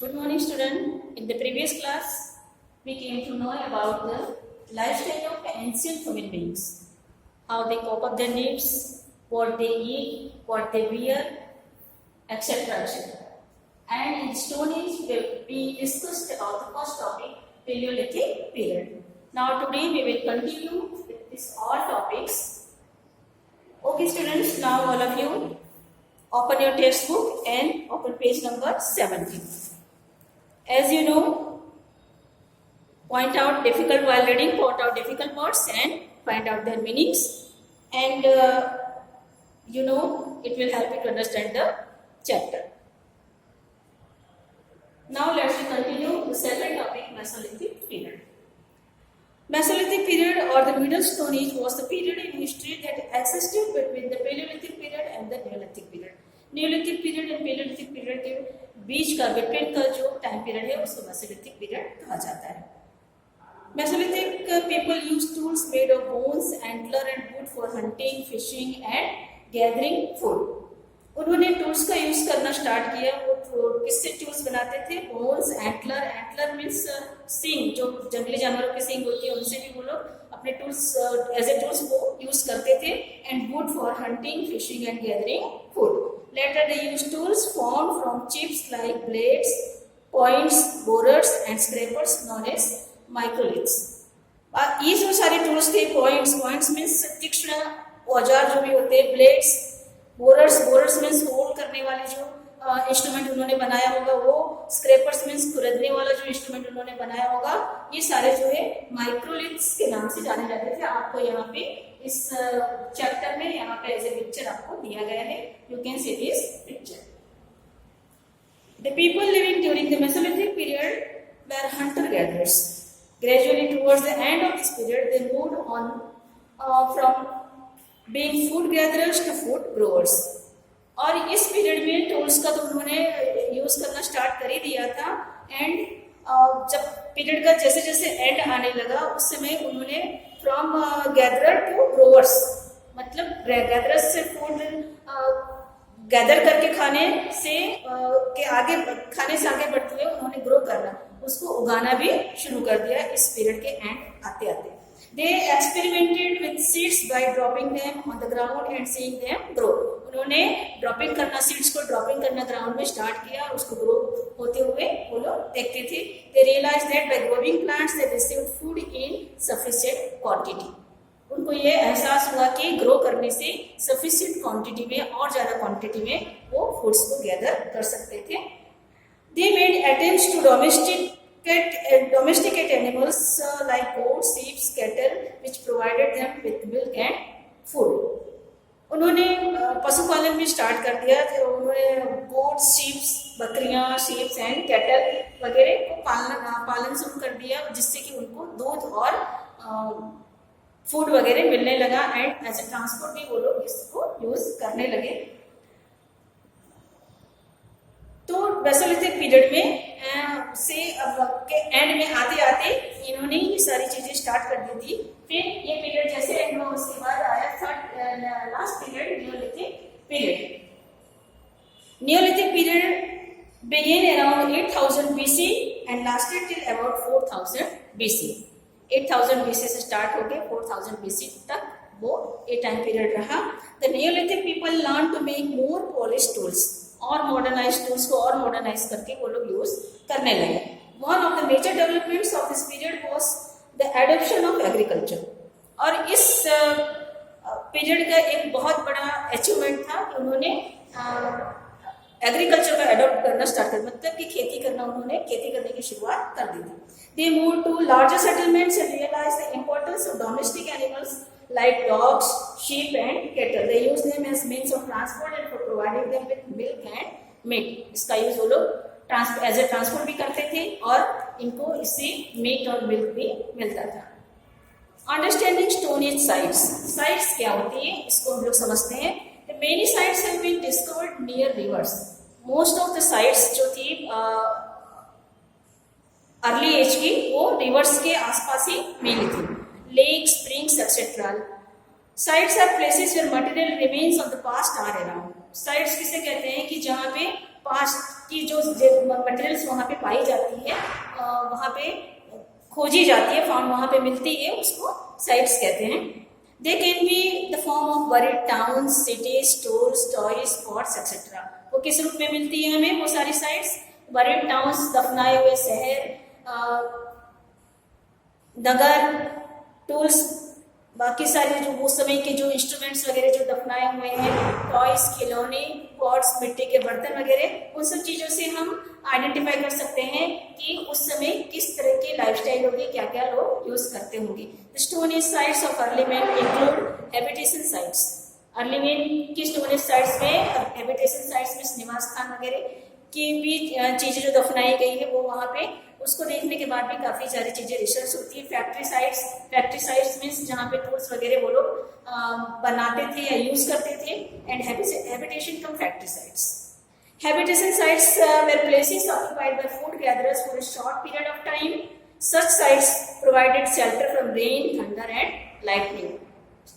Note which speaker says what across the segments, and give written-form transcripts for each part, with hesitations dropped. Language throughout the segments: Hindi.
Speaker 1: Good morning, student. In the previous class, we came to know about the lifestyle of ancient human beings, how they cope up their needs, what they eat, what they wear, etc. etc. And in Stone Age, we discussed about the first topic, Paleolithic period. Now today we will continue with these all topics. Okay, students. Now all of you open your textbook and open page number 17. As you know, point out difficult while reading, point out difficult words and find out their meanings. And you know, it will help you to understand the chapter. Now let's continue the second topic, Mesolithic period. Mesolithic period or the Middle Stone Age was the period in history that existed between the Paleolithic period and the Neolithic period. Neolithic period and Paleolithic period के बीच का बिटवीन का जो टाइम पीरियड है उसको मेसोलिथिक पीरियड कहा जाता है. Mesolithic people used tools made of bones, antler and wood for hunting, fishing and gathering food. उन्होंने टूल्स का यूज करना स्टार्ट किया. वो किससे टूल्स बनाते थे? Bones, antler. एंटलर मीन्स सींग, जो जंगली जानवरों की सींग होती है उनसे भी वो लोग अपने टूल्स एज ए टूल्स को यूज करते थे. And would for hunting, fishing and gathering food. Later they used tools formed from chips like blades, points, borers and scrapers known as microliths. ये जो सारे टूल्स थे, पॉइंट्स मीन्स तीक्ष्ण औजार जो भी होते हैं, ब्लेड्स, बोरर्स मीन्स होल करने वाले जो इंस्ट्रूमेंट उन्होंने बनाया होगा वो, स्क्रैपर्स मीन्स खुरदने वाला जो इंस्ट्रूमेंट उन्होंने बनाया होगा, ये सारे जो है माइक्रोलिथ्स के नाम से जाने जाते थे. आपको यहाँ पे इस चैप्टर में यहाँ पे एज ए पिक्चर आपको दिया गया है. You can see this picture. The people living during the Mesolithic period were hunter gatherers. Gradually towards the end of this period they moved on from being food gatherers to food growers. और इस पीरियड में टूल्स का तो उन्होंने यूज करना स्टार्ट कर ही दिया था. एंड जब पीरियड का जैसे जैसे एंड आने लगा उस समय उन्होंने फ्रॉम गैदरर टू ग्रोवर्स, मतलब गैदरर्स से फूड गैदर करके खाने से आगे बढ़ते हुए उन्होंने ग्रो करना, उसको उगाना भी शुरू कर दिया इस पीरियड के एंड आते आते. They experimented with seeds by dropping them on the ground and seeing them grow. उन्होंने ड्रॉपिंग करना, सीड्स को ड्रॉपिंग करना ग्राउंड में स्टार्ट किया और उसको ग्रो होते हुए वो लोग देखते थे. They realized that by growing plants they received food in sufficient quantity. उनको ये एहसास हुआ कि ग्रो करने से सफिशिएंट क्वांटिटी में और ज्यादा क्वांटिटी में वो फूड्स को गैदर कर सकते थे. They made attempts to domesticate animals like goats, sheep, cattle, which provided them with milk and food. उन्होंने पशुपालन भी स्टार्ट कर दिया. उन्होंने गोट्स, शीप्स, बकरियां, शीप्स एंड कैटल वगैरह को पालन शुरू कर दिया जिससे कि उनको दूध और फूड वगैरह मिलने लगा. एंड एज ए ट्रांसपोर्ट भी वो लोग इसको यूज करने लगे. तो मेसोलिथिक पीरियड में से के एंड में आते आते इन्होंने ये सारी चीजें स्टार्ट कर दी थी. फिर ये पीरियड जैसे एंड हुआ उसके बाद आया third last period, Neolithic period. Neolithic period began around 8000 BC and lasted till about 4000 BC. 8000 BC से स्टार्ट हो गए 4000 BC तक वो ये टाइम पीरियड रहा. The Neolithic people learned to make more polished tools. और मॉडर्नाइज टूल्स को और मॉडर्नाइज करके वो लोग यूज करने लगे. One of the major developments of this period was the adoption of agriculture. और इस पीरियड का एक बहुत बड़ा अचीवमेंट था कि उन्होंने एग्रीकल्चर को अडॉप्ट करना स्टार्ट कर, मतलब कि खेती करने की शुरुआत कर दी थी. They move to larger settlements and realise the importance of domestic animals like dogs, sheep and cattle. They use them as means of transport and for providing them with milk and meat. इसका यूज वो लोग एज ए ट्रांसपोर्ट भी करते थे और इनको इससे मीट और मिल्क भी मिलता था. Understanding stone age sites. Sites क्या होती है इसको हम लोग समझते हैं. Many sites have been discovered near rivers. Most of the sites जो थी अर्ली एज की वो रिवर्स के आसपास ही मिली थी. Lakes, springs, etc. Sites are places where material remains of the past are around. Sites किसे कहते हैं कि जहाँ पे पास्ट की जो मटेरियल्स वहाँ पे पाई जाती है, वहाँ पे खोजी जाती है, फाउंड वहाँ पे मिलती है, उसको साइट्स कहते हैं। They can be the form of buried towns, cities, stores, toys, spots etcetera. वो किस रूप में मिलती है हमें वो सारी साइट्स? बरीड टाउन्स, दफनाए हुए शहर, नगर, टूल्स, बाकी सारे जो उस समय के जो इंस्ट्रूमेंट्स वगैरह जो दफनाए हुए हैं, टॉयज, खिलौने, पॉट्स, मिट्टी के बर्तन वगैरह, उन सब चीज़ों से हम आइडेंटिफाई कर सकते हैं कि उस समय किस तरह की लाइफस्टाइल होगी, क्या क्या लोग यूज करते होंगे। The stone age sites of early man include habitation sites. Early man की स्टोन एज साइट्स में, हैबिटेशन साइट्स में निवास स्थान वगैरह की भी चीज़ें जो दफनाई गई है वो वहाँ पे, उसको देखने के बाद भी काफ़ी सारी चीज़ें रिसर्च होती है। फैक्ट्री साइट्स मीन्स जहाँ पे टूल्स वगैरह वो लोग बनाते थे या यूज करते थे। And habitation cum factory sites. Habitation sites were places occupied by food gatherers for a short period of time. Such sites provided shelter from rain, thunder and lightning.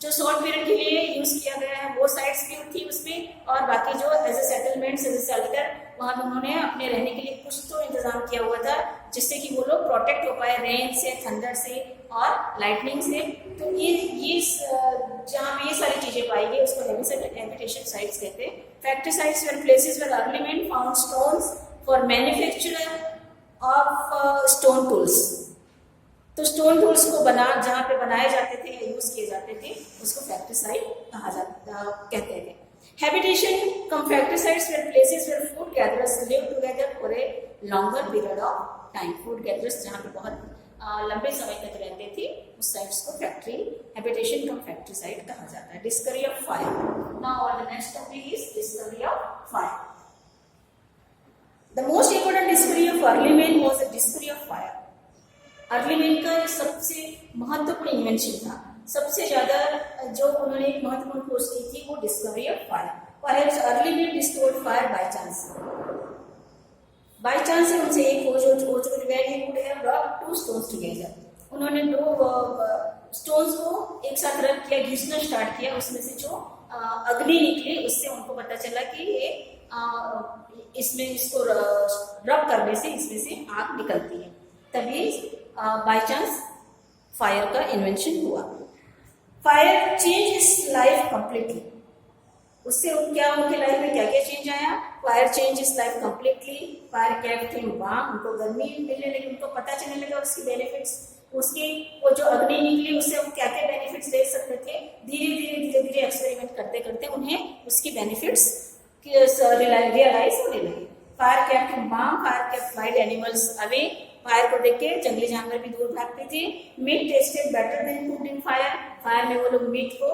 Speaker 1: जो शॉर्ट पीरियड के लिए यूज किया गया है वो साइट्स भी थी उसमें, और बाकी जो as a settlements, as a shelter, वहाँ पे उन्होंने अपने रहने के लिए कुछ तो इंतजाम किया हुआ था जिससे कि वो लोग प्रोटेक्ट हो पाए रेन से, थंडर से और लाइटनिंग से। तो ये जहाँ पे ये सारी चीजें पाई गई उसको हैबिटेशन साइट्स कहते हैं। Factory sites were places where early man found stones for manufacture of stone tools. तो स्टोन टूल्स को जहाँ पे बनाए जाते थे या यूज किए जाते थे उसको फैक्ट्री साइट कहते थे। Habitation cum factory sites where places where food gatherers live together for a longer period of time. Food gatherers जहाँ पे बहुत लंबे समय तक रहते थे उस साइट्स को factory, habitation cum factory site कहा जाता है। Discovery of fire. Now the next topic is discovery of fire. The most important discovery of early man was the discovery of fire. Early man का सबसे महत्वपूर्ण इन्वेंशन था, सबसे ज्यादा जो उन्होंने एक महत्वपूर्ण खोज की थी वो discovery of fire. Perhaps early man discovered fire by chance. By chance से उनसे एक खोज हो चुकी है। He would have rubbed two stones together. उन्होंने दो स्टोन्स को एक साथ रब किया, घिसना स्टार्ट किया, उसमें से जो अग्नि निकली उससे उनको पता चला कि ये इसमें इसको रब करने से इसमें से आग निकलती है। तभी बाय चांस फायर का इन्वेंशन हुआ। Fire change is life completely. उससे क्या उनके लाइफ में क्या क्या चेंज आया? Fire change is life completely. Fire kept him warm. उनको गर्मी मिलने लगी, उनको पता चलने लगा उसकी बेनिफिट्स। उसकी वो जो अग्नि निकली उससे वो क्या क्या बेनिफिट्स ले सकते थे। धीरे धीरे एक्सपेरिमेंट करते करते उन्हें उसकी बेनिफिट्स रियलाइज होने लगे। Fire kept him warm. Fire kept wild animals away. Fire को देख के जंगली जानवर भी दूर भागते थे। Meat tasted better than cooked in fire. Fire में वो लोग मीट को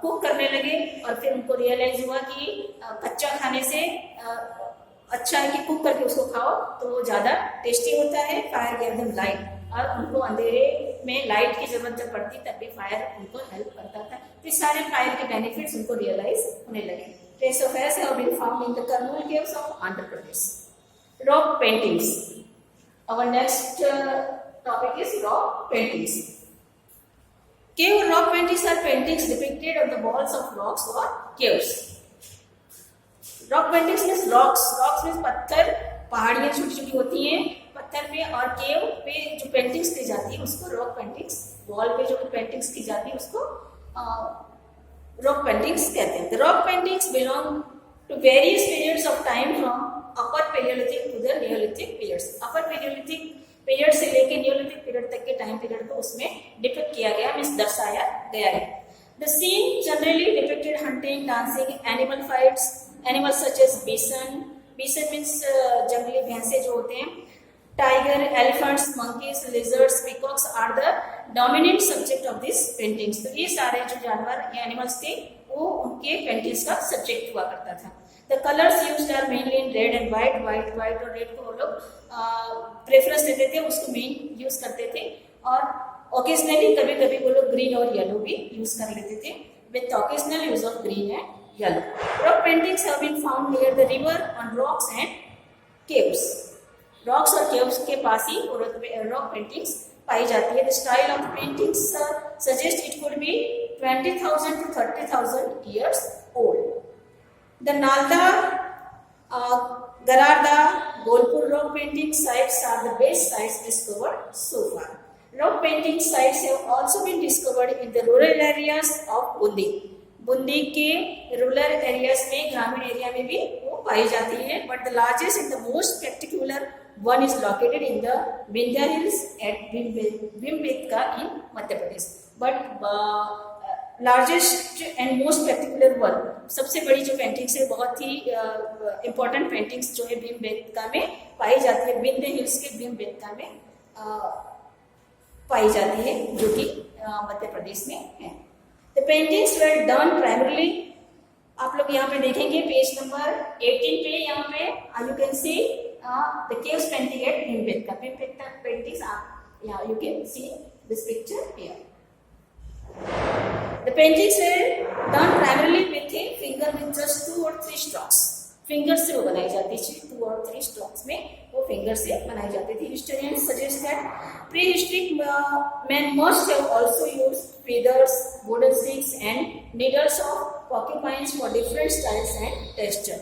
Speaker 1: कुक करने लगे और फिर उनको रियलाइज हुआ कि कच्चा खाने से अच्छा है कि कुक करके उसको खाओ तो वो ज़्यादा टेस्टी होता है। Fire gave them light. और उनको अंधेरे में लाइट की जरूरत जब पड़ती तब भी फायर उनको हेल्प करता था। तो सारे फायर के बेनिफिट्स उनको रियलाइज होने लगे। Trace of fire have been found in the Kurnool caves of Andhra Pradesh. Rock paintings. Our next topic is rock paintings. Cave or rock paintings are paintings depicted on the walls of rocks or caves. Rock paintings means rocks. Rocks means पत्थर, पहाड़ियाँ छोटी छोटी होती हैं पत्थर पे, और केव पे जो पेंटिंग्स की जाती है उसको रॉक पेंटिंग्स, वॉल पे जो पेंटिंग्स की जाती है उसको रॉक पेंटिंग्स कहते हैं। The rock paintings belong to various periods of time from upper palaeolithic to the neolithic periods. Upper palaeolithic period से लेके नियोलिथिक पीरियड तक के टाइम पीरियड को उसमें डिपिक्ट किया गया, मीन्स दर्शाया गया है। The scene generally depicted hunting, dancing, animal fights, animals such as bison. Bison means जंगली भैंसे जो होते हैं। Tiger, elephants, monkeys, lizards, peacocks are the dominant subject of this paintings. तो ये सारे जो जानवर या एनिमल्स थे वो उनके पेंटिंग्स का सब्जेक्ट हुआ करता था। The colors used are mainly in red and white. white और red को वो लोग प्रेफरेंस देते थे, उसको मेन यूज करते थे। और ओकेजनली कभी कभी वो लोग ग्रीन और येलो भी यूज कर लेते थे, with occasional use of green and yellow. Rock paintings have been found near the river, on rocks and caves. Rocks और केव्स के पास ही रॉक पेंटिंग्स पाई जाती है। The style of paintings suggest it could be 20,000 to 30,000 years old. The Nalanda Gararda, Golpur rock painting sites are the best sites discovered so far. Rock painting sites have also been discovered in the rural areas of Bundi. Bundi के रूरल एरियाज में, ग्रामीण एरिया में भी वो पाई जाती है. But the largest and the most spectacular one is located in the Vindhya hills at Bhimbetka in Madhya Pradesh. But largest and most spectacular one, सबसे बड़ी जो पेंटिंग्स है, बहुत ही इम्पोर्टेंट पेंटिंग्स जो है भीमबेटका में पाई जाती है, विंध्य हिल्स के भीमबेटका में पाई जाती है, जो कि मध्य प्रदेश में है. The paintings were done primarily, आप लोग यहाँ पे देखेंगे पेज नंबर 18 पे, यहाँ पे you can see the caves painting at Bhimbetka. Bhimbetka paintings are, you can see this picture here. The paintings were done primarily with a finger with just 2 or 3 strokes. Finger से वो बनाई जाती थी, 2 or 3 स्ट्रोक्स में वो फिंगर से बनाई जाती थी. Historians suggest that pre-historic man must have also used feathers, wooden sticks and needles of porcupines for different styles and texture.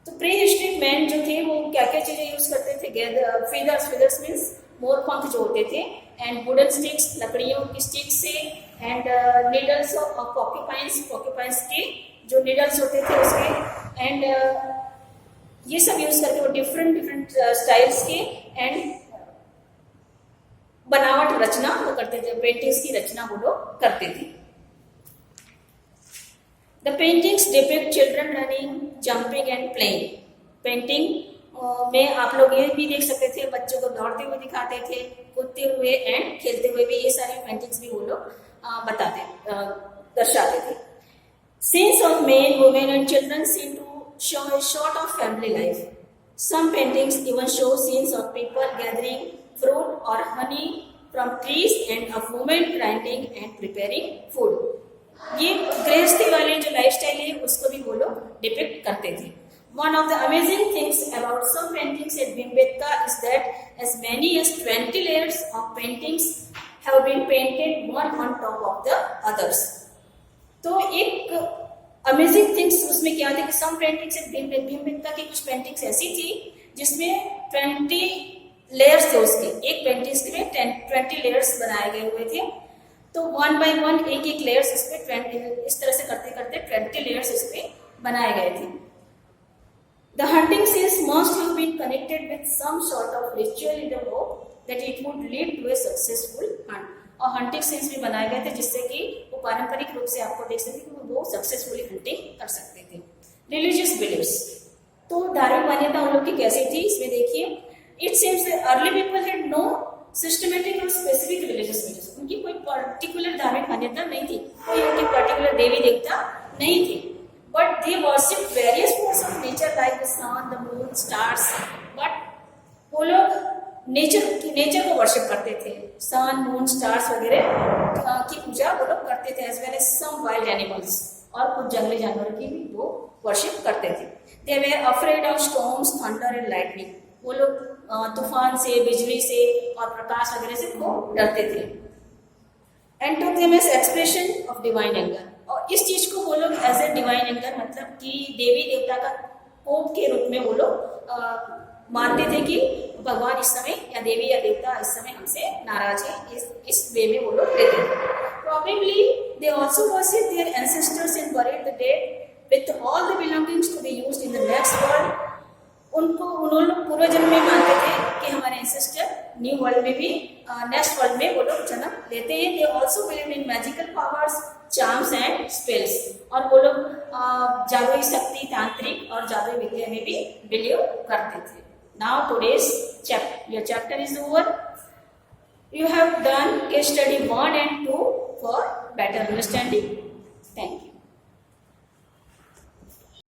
Speaker 1: तो प्री-हिस्टोरिक मैन जो थे वो क्या क्या चीजें यूज करते थे? feathers मीन्स मोर पंख जो होते थे, एंड वुडन स्टिक्स, लकड़ियों की स्टिक से, एंड नीडल्स ऑफ पॉक्यूपाइंस के जो नीडल्स होते थे उसके, एंड ये सब यूज करके वो डिफरेंट स्टाइल्स के एंड बनावट रचना वो करते थे, पेंटिंग्स की रचना वो लोग करते थे. The paintings depict children running, jumping and playing. Painting में आप लोग ये भी देख सकते थे, बच्चों को दौड़ते हुए दिखाते थे, कूदते हुए एंड खेलते हुए भी, ये सारी पेंटिंग्स भी वो लोग दर्शाते थे. Scenes of men, women and children seem to show a sort of family life. Some paintings even show scenes of people gathering fruit or honey from trees and of women grinding and preparing food. ये गृहस्थी वाली जो लाइफस्टाइल है उसको भी वो लोग डिपिक्ट करते थे. One of the amazing things about some paintings at Bhimbetka is that as many as 20 layers of paintings have been painted one on top of the others. तो एक अमेजिंग थिंग्स उसमें क्या थे कि सम पेंटिंग्स भीमबेटका की कुछ पेंटिंग्स ऐसी थी जिसमें 20 लेयर्स थे उसके, एक पेंटिंग्स के में 20 लेयर्स बनाए गए हुए थे. तो 1 by 1 एक लेयर्स इस पे 20, इस तरह से करते करते 20 लेयर्स इस पे बनाए गए थे. The hunting scenes must have been connected with some sort of ritual in the hope that it would lead to a successful hunt. और हंटिंग सीन्स भी बनाए गए थे जिससे कि वो पारंपरिक रूप से आपको देख सकते कि वो सक्सेसफुली हंटिंग कर सकते थे. रिलीजियस बिलीव्स, तो धार्मिक मान्यता उन लोग की कैसी थी इसमें देखिए. It seems early people had no systematic or specific religious beliefs. उनकी कोई पर्टिकुलर धार्मिक मान्यता नहीं थी, कोई उनके पर्टिकुलर देवी देवता नहीं थे. But they worship various force of nature like the sun, the moon, stars. But वो लोग नेचर को वर्शिप करते थे, सन, मून, स्टार्स वगैरह की पूजा वो लोग करते थे, as well as some wild animals, और कुछ जंगली जानवरों की भी वो वर्शिप करते थे. They were afraid of storms, thunder and lightning. वो लोग तूफान से, बिजली से और प्रकाश वगैरह से वो डरते थे. And took them as expression of divine anger. और इस चीज को वो लोग एज ए डिवाइन एंगर, मतलब कि देवी देवता का कोप के रूप में वो लोग मानते थे कि भगवान इस समय या देवी या देवता इस समय हमसे नाराज है, इस वे में वो लोग रहते थे. Probably they also worship their ancestors and buried the dead with all the belongings to be used in the next world. उन्होंने लोग पूर्व जन्म में मानते थे कि हमारे एंसेस्टर न्यू वर्ल्ड में भी, नेक्स्ट वर्ल्ड में वो लोग जन्म लेते हैं. They also believed in magical powers, charms and spells. और वो लोग जादुई शक्ति, तांत्रिक और जादुई विद्या में भी बिलीव करते थे. Now today's your chapter is over. You have done case study 1 and 2 for better understanding.